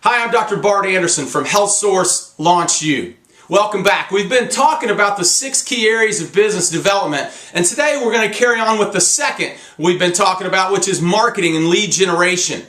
Hi, I'm Dr. Bart Anderson from Health Source Launch You. Welcome back. We've been talking about the 6 key areas of business development, and today we're going to carry on with the second we've been talking about, which is marketing and lead generation.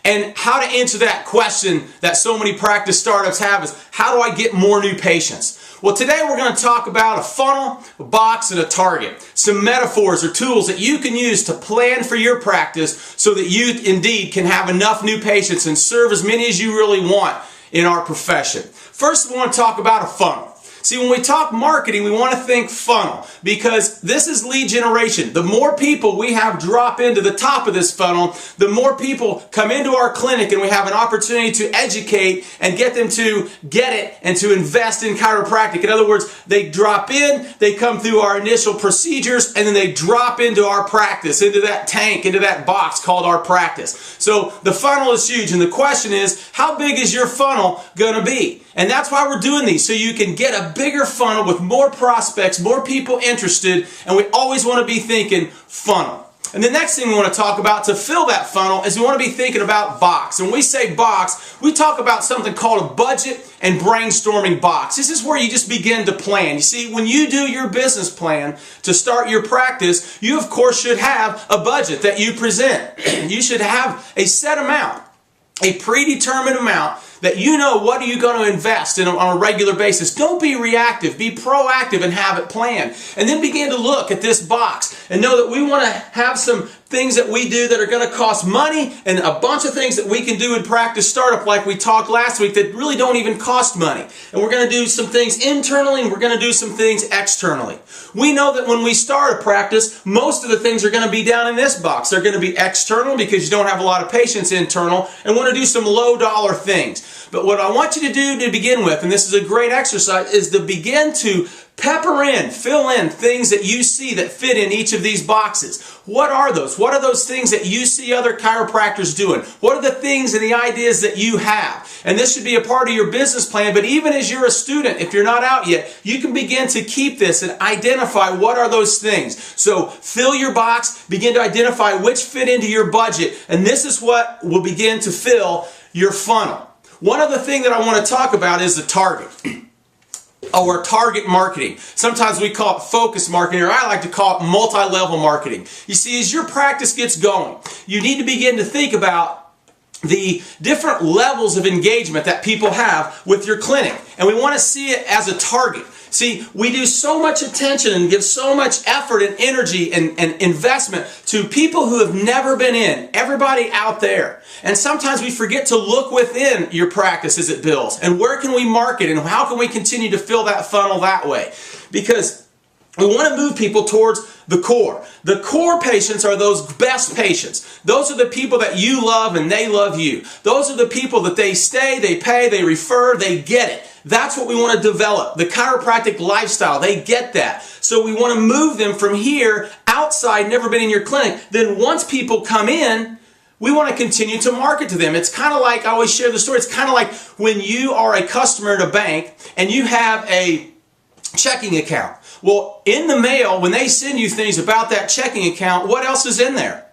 And how to answer that question that so many practice startups have is, how do I get more new patients? Well, today we're going to talk about a funnel, a box, and a target. Some metaphors or tools that you can use to plan for your practice so that you indeed can have enough new patients and serve as many as you really want in our profession. First, we want to talk about a funnel. See, when we talk marketing, we want to think funnel because this is lead generation. The more people we have drop into the top of this funnel, the more people come into our clinic and we have an opportunity to educate and get them to get it and to invest in chiropractic. In other words, they drop in, they come through our initial procedures, and then they drop into our practice, into that tank, into that box called our practice. So the funnel is huge, and the question is, how big is your funnel going to be? And that's why we're doing these, so you can get a bigger funnel with more prospects, more people interested, and we always want to be thinking funnel. And the next thing we want to talk about to fill that funnel is we want to be thinking about box. And when we say box, we talk about something called a budget and brainstorming box. This is where you just begin to plan. You see, when you do your business plan to start your practice, you of course should have a budget that you present. You should have a set amount, a predetermined amount that you know what are you going to invest in on a regular basis. Don't be reactive. Be proactive and have it planned. And then begin to look at this box and know that we want to have some things that we do that are going to cost money and a bunch of things that we can do in practice startup like we talked last week that really don't even cost money. And we're going to do some things internally and we're going to do some things externally. We know that when we start a practice, most of the things are going to be down in this box. They're going to be external because you don't have a lot of patients internal and want to do some low dollar things. But what I want you to do to begin with, and this is a great exercise, is to begin to pepper in, fill in things that you see that fit in each of these boxes. What are those? What are those things that you see other chiropractors doing? What are the things and the ideas that you have? And this should be a part of your business plan, but even as you're a student, if you're not out yet, you can begin to keep this and identify what are those things. So fill your box, begin to identify which fit into your budget, and this is what will begin to fill your funnel. One other thing that I want to talk about is the target, or target marketing. Sometimes we call it focus marketing, or I like to call it multi-level marketing. You see, as your practice gets going, you need to begin to think about the different levels of engagement that people have with your clinic. And we want to see it as a target. See, we do so much attention and give so much effort and energy and investment to people who have never been in, everybody out there. And sometimes we forget to look within your practice as it builds. And where can we market and how can we continue to fill that funnel that way? Because we want to move people towards the core. The core patients are those best patients. Those are the people that you love and they love you. Those are the people that they stay, they pay, they refer, they get it. That's what we want to develop. The chiropractic lifestyle, they get that. So we want to move them from here, outside, never been in your clinic. Then once people come in, we want to continue to market to them. It's kind of like, I always share the story, it's kind of like when you are a customer at a bank and you have a checking account. Well, in the mail, when they send you things about that checking account, what else is in there?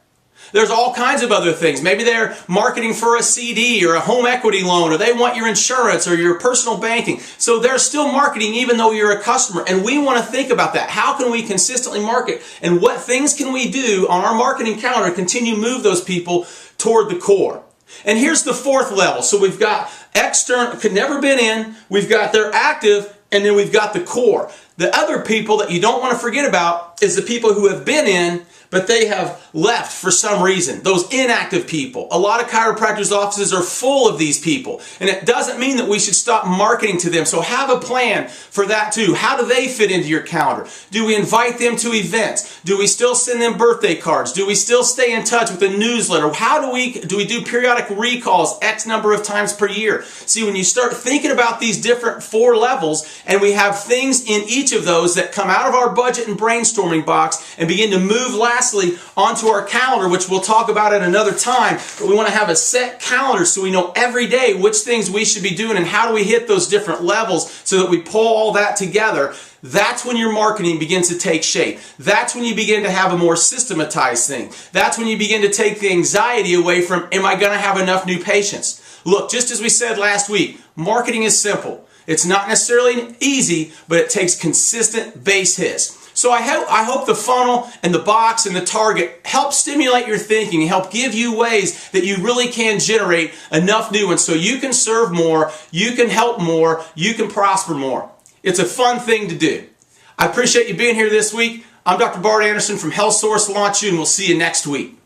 There's all kinds of other things. Maybe they're marketing for a CD or a home equity loan, or they want your insurance or your personal banking. So they're still marketing even though you're a customer. And we want to think about that. How can we consistently market? And what things can we do on our marketing calendar to continue to move those people toward the core? And here's the fourth level. So we've got external, could never been in, we've got they're active, and then we've got the core. The other people that you don't want to forget about is the people who have been in, but they have left for some reason. Those inactive people. A lot of chiropractors' offices are full of these people. And it doesn't mean that we should stop marketing to them. So have a plan for that too. How do they fit into your calendar? Do we invite them to events? Do we still send them birthday cards? Do we still stay in touch with a newsletter? How do we do periodic recalls X number of times per year? See, when you start thinking about these different 4 levels, and we have things in each of those that come out of our budget and brainstorming box and begin to move lastly onto our calendar, which we'll talk about at another time, but we want to have a set calendar so we know every day which things we should be doing and how do we hit those different levels so that we pull all that together. That's when your marketing begins to take shape. That's when you begin to have a more systematized thing. That's when you begin to take the anxiety away from, am I going to have enough new patients? Look, just as we said last week, marketing is simple. It's not necessarily easy, but it takes consistent base hits. So I hope the funnel and the box and the target help stimulate your thinking and help give you ways that you really can generate enough new ones so you can serve more, you can help more, you can prosper more. It's a fun thing to do. I appreciate you being here this week. I'm Dr. Bart Anderson from HealthSource Launch You, and we'll see you next week.